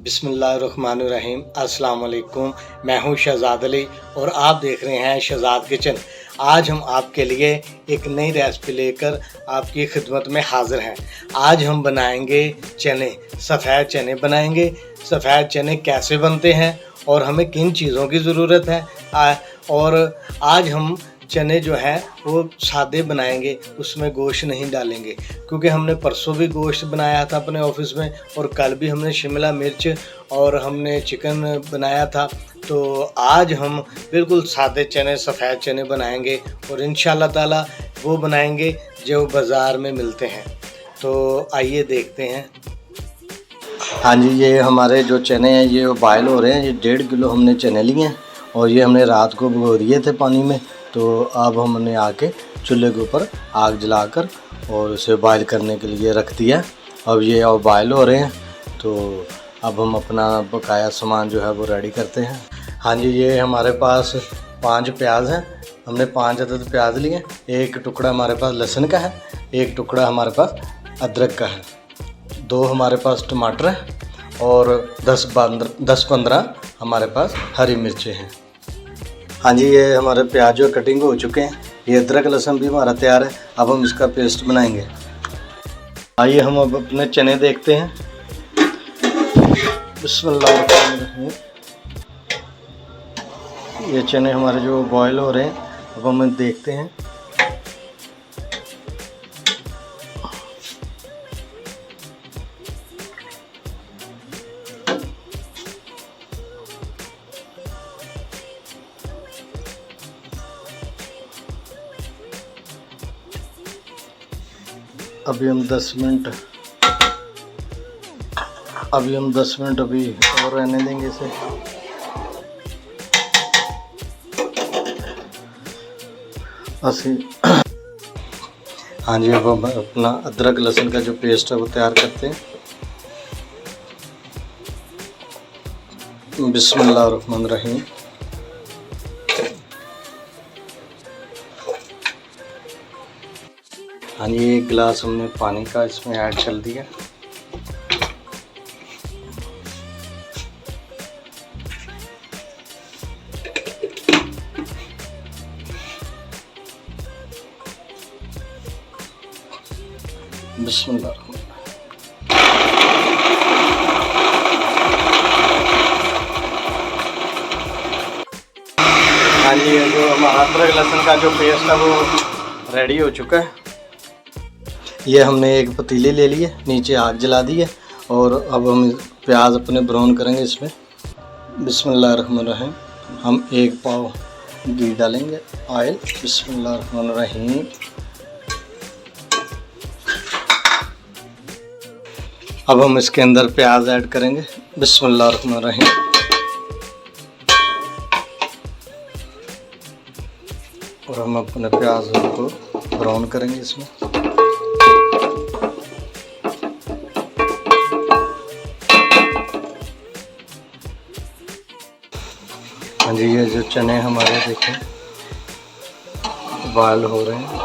बिस्मिल्लाहिर्रहमानिर्रहीम। अस्सलाम वालेकुम। मैं हूं शहजाद अली और आप देख रहे हैं शहजाद किचन। आज हम आपके लिए एक नई रेसिपी लेकर आपकी खिदमत में हाज़िर हैं। आज हम बनाएंगे चने, सफ़ेद चने बनाएंगे। सफ़ेद चने कैसे बनते हैं और हमें किन चीज़ों की ज़रूरत है और आज हम चने जो हैं वो सादे बनाएंगे, उसमें गोश्त नहीं डालेंगे, क्योंकि हमने परसों भी गोश्त बनाया था अपने ऑफिस में और कल भी हमने शिमला मिर्च और हमने चिकन बनाया था। तो आज हम बिल्कुल सादे चने, सफ़ेद चने बनाएंगे और इंशाल्लाह ताला वो बनाएंगे जो बाज़ार में मिलते हैं। तो आइए देखते हैं। हाँ जी, ये हमारे जो चने हैं ये बॉयल हो रहे हैं। ये 1.5 किलो हमने चने लिए हैं और ये हमने रात को भिगो दिए थे पानी में। तो अब हमने आके चूल्हे के ऊपर आग जलाकर और उसे बॉयल करने के लिए रख दिया। अब ये बॉयल हो रहे हैं, तो अब हम अपना बकाया सामान जो है वो रेडी करते हैं। हाँ जी, ये हमारे पास 5 प्याज हैं। हमने 5 अदद प्याज लिए। एक टुकड़ा हमारे पास लहसुन का है, एक टुकड़ा हमारे पास अदरक का है, 2 हमारे पास टमाटर हैं और 10-15 हमारे पास हरी मिर्चें हैं। हाँ जी, ये हमारे प्याज जो कटिंग हो चुके हैं। ये अदरक लहसुन भी हमारा तैयार है। अब हम इसका पेस्ट बनाएंगे। आइए हम अब अपने चने देखते हैं। बिस्मिल्लाह। ये चने हमारे जो बॉयल हो रहे हैं, अब हम देखते हैं। अभी हम 10 मिनट अभी और रहने देंगे इसे। हाँ जी, अब हम अपना अदरक लहसुन का जो पेस्ट है वो तैयार करते हैं। बिस्मिल्लाहिर्रहमानिर्रहीम। हाँ जी, 1 गिलास हमने पानी का इसमें ऐड कर दिया। बिस्मिल्लाह। हाँ जी, जो हमारा अदरक लहसुन का जो पेस्ट है वो रेडी हो चुका है। ये हमने एक पतीली ले ली है, नीचे आग जला दी है और अब हम प्याज अपने ब्राउन करेंगे इसमें। बिस्मिल्लाहिर्रहमानिर्रहीम। हम 1 पाव घी डालेंगे, ऑयल। बिस्मिल्लाहिर्रहमानिर्रहीम। अब हम इसके अंदर प्याज ऐड करेंगे। बिस्मिल्लाहिर्रहमानिर्रहीम। और हम अपने प्याज को ब्राउन करेंगे इसमें। हाँ जी, ये जो चने हमारे देखें बॉयल हो रहे हैं।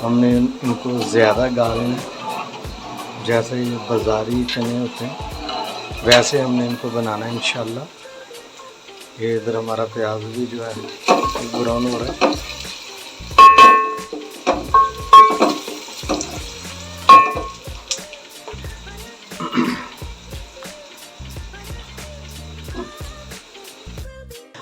हमने इनको ज़्यादा गालना, जैसे ये बाज़ारी चने होते हैं वैसे हमने इनको बनाना है इंशाल्लाह। ये इधर हमारा प्याज भी जो है ब्राउन हो रहा है।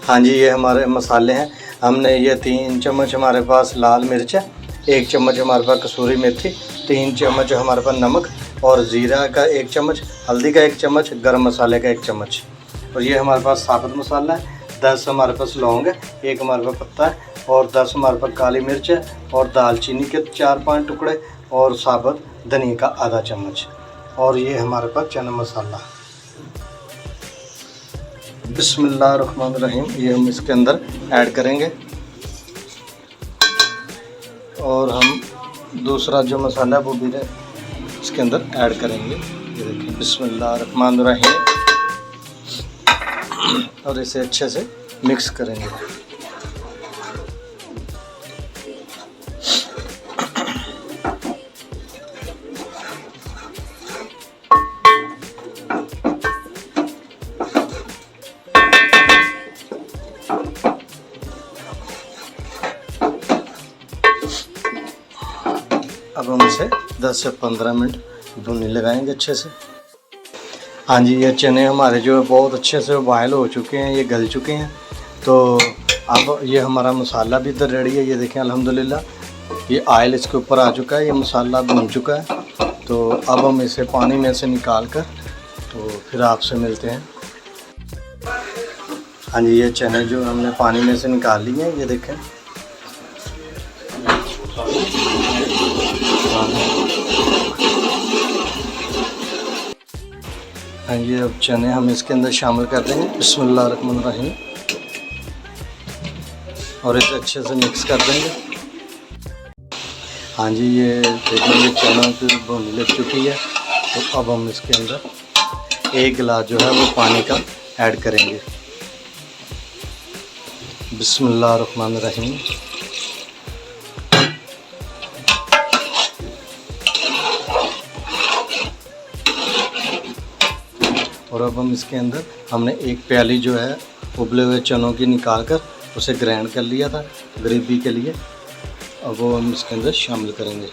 हाँ जी, ये हमारे मसाले हैं। हमने ये 3 चम्मच हमारे पास लाल मिर्च है, 1 चम्मच हमारे पास कसूरी मेथी, 3 चम्मच हमारे पास नमक और ज़ीरा का 1 चम्मच, हल्दी का 1 चम्मच, गरम मसाले का 1 चम्मच। और ये हमारे पास साबुत मसाला है। 10 हमारे पास लौंग है, 1 हमारे पास पत्ता है और 10 हमारे पास काली मिर्च है और दालचीनी के 4-5 टुकड़े और साबुत धनिया का आधा चम्मच। और ये हमारे पास चना मसाला। बिस्मिल्लाहिर्रहमानिर्रहीम। ये हम इसके अंदर ऐड करेंगे और हम दूसरा जो मसाला है वो भी इसके अंदर ऐड करेंगे। ये देखिए, बिस्मिल्लाहिर्रहमानिर्रहीम। और इसे अच्छे से मिक्स करेंगे। अब हम इसे 10 से 15 मिनट भुनने लगाएंगे अच्छे से। हाँ जी, ये चने हमारे जो है बहुत अच्छे से बॉयल हो चुके हैं, ये गल चुके हैं। तो अब ये हमारा मसाला भी इधर रेडी है। ये देखें अल्हम्दुलिल्लाह ये ऑयल इसके ऊपर आ चुका है, ये मसाला भुन चुका है। तो अब हम इसे पानी में से निकाल कर तो फिर आपसे मिलते हैं। हाँ जी, ये चने जो हमने पानी में से निकाल लिए हैं, ये देखें। हाँ जी, अब चने हम इसके अंदर शामिल कर देंगे। बिस्मिल्लाहिर्रहमानिर्रहीम। और इसे अच्छे से मिक्स कर देंगे। हाँ जी, ये देखिए ये चना की भुनी लग चुकी है। तो अब हम इसके अंदर 1 गिलास जो है वो पानी का ऐड करेंगे। बिस्मिल्लाहिर्रहमानिर्रहीम। और अब हम इसके अंदर हमने 1 प्याली जो है उबले हुए चनों की निकाल कर उसे ग्राइंड कर लिया था ग्रेवी के लिए। अब वो हम इसके अंदर शामिल करेंगे।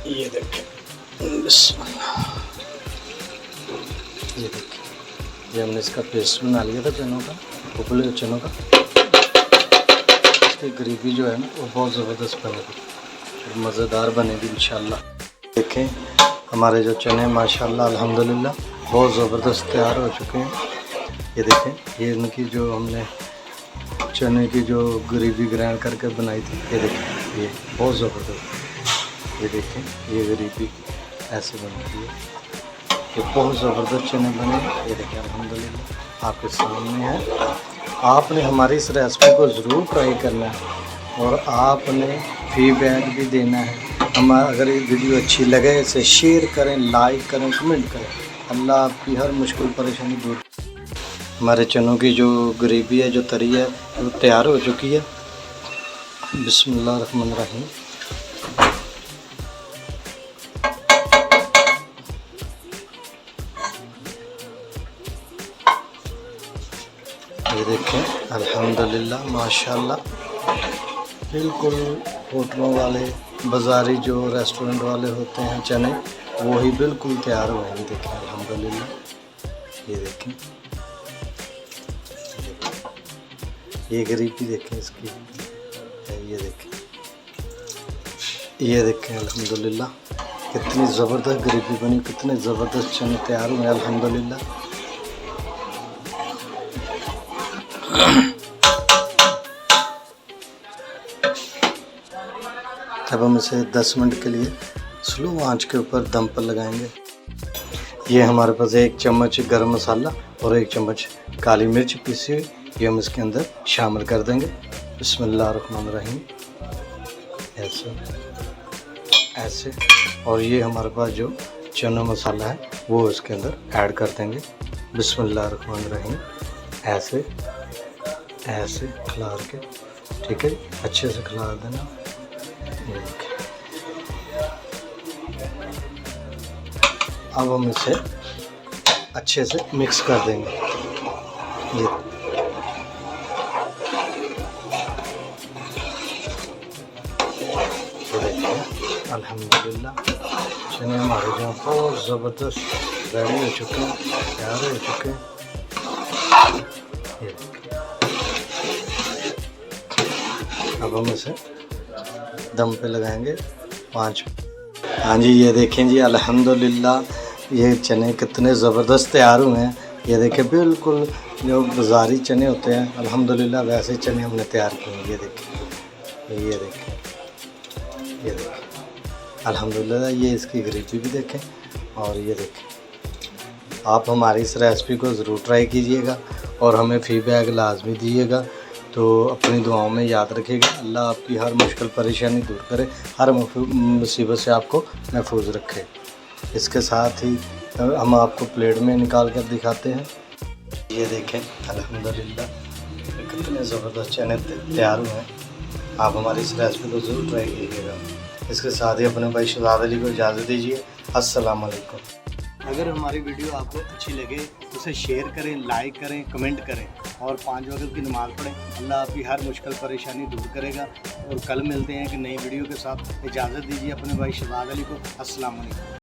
ये देखें, ये देखें, ये हमने इसका पेस्ट बना लिया था चनों का, उबले हुए चनों का। इसकी ग्रेवी जो है ना वो बहुत ज़बरदस्त बनेगी और मज़ेदार बनेगी इंशाल्लाह। देखें हमारे जो चने माशाल्लाह अल्हम्दुलिल्लाह बहुत ज़बरदस्त तैयार हो चुके हैं। ये देखें, ये इनकी जो हमने चने की जो ग्रेवी ग्राइंड करके बनाई थी, ये देखें ये बहुत ज़बरदस्त। ये देखें ये ग्रेवी ऐसे बनती है, ये बहुत ज़बरदस्त चने बने। ये देखें अल्हम्दुलिल्लाह आपके सामने है। आपने हमारी इस रेसिपी को ज़रूर ट्राई करना है और आपने फीडबैक भी देना है। हम अगर ये वीडियो अच्छी लगे इसे शेयर करें, लाइक करें, कमेंट करें। अल्लाह आपकी हर मुश्किल परेशानी दूर। हमारे चनों की जो ग्रेवी है, जो तरी है, वो तैयार हो चुकी है। बिस्मिल्लाहिर्रहमानिर्रहीम। ये देखें अल्हम्दुलिल्लाह माशाल्लाह बिल्कुल होटलों वाले, बाज़ारी जो रेस्टोरेंट वाले होते हैं चने, वो ही बिल्कुल तैयार हुए हैं। देखें अल्हम्दुलिल्लाह। ये देखें, ये ग्रेवी देखें इसकी। ये देखें, ये देखें अल्हम्दुलिल्लाह कितनी ज़बरदस्त ग्रेवी बनी, कितने ज़बरदस्त चने तैयार हुए अल्हम्दुलिल्लाह। अब हम इसे 10 मिनट के लिए स्लो आंच के ऊपर दम पर लगाएंगे। ये हमारे पास 1 चम्मच गरम मसाला और 1 चम्मच काली मिर्च पीसी हुई, ये हम इसके अंदर शामिल कर देंगे। बिस्मिल्लाहिर्रहमानिर्रहीम। ऐसे ऐसे। और ये हमारे पास जो चना मसाला है वो इसके अंदर ऐड कर देंगे। बिस्मिल्लाहिर्रहमानिर्रहीम। ऐसे ऐसे खिलार के, ठीक है, अच्छे से खिलार देना। अब हम इसे अच्छे से मिक्स कर देंगे। ये अल्हम्दुलिल्लाह चने हमारे जो बहुत ज़बरदस्त रेडी हो चुके हैं, तैयार हो चुके हैं। अब हम इसे दम पे लगाएंगे 5। हाँ जी, ये देखें जी अल्हम्दुलिल्लाह ये चने कितने ज़बरदस्त तैयार हुए हैं। ये देखें बिल्कुल जो बाज़ारी चने होते हैं अल्हम्दुलिल्लाह वैसे चने हमने तैयार किए हैं। ये देखें, ये देखें, ये देखें अल्हम्दुलिल्लाह। ये इसकी ग्रेवी भी देखें और ये देखें। आप हमारी इस रेसिपी को ज़रूर ट्राई कीजिएगा और हमें फीडबैक लाजमी दीजिएगा। तो अपनी दुआओं में याद रखिएगा। अल्लाह आपकी हर मुश्किल परेशानी दूर करे, हर मुसीबत से आपको महफूज रखे। इसके साथ ही हम आपको प्लेट में निकाल कर दिखाते हैं। ये देखें अल्हम्दुलिल्लाह कितने ज़बरदस्त चने तैयार हुए हैं। आप हमारी इस रेसिपी को ज़रूर ट्राई कीजिएगा। इसके साथ ही अपने भाई शहजाद अली को इजाज़त दीजिए। अस्सलाम वालेकुम। अगर हमारी वीडियो आपको अच्छी लगे तो उसे शेयर करें, लाइक करें, कमेंट करें और 5 वक्त की नमाज़ पढ़ें। अल्लाह आपकी हर मुश्किल परेशानी दूर करेगा। और कल मिलते हैं एक नई वीडियो के साथ। इजाज़त दीजिए अपने भाई शहजाद अली को। अस्सलाम वालेकुम।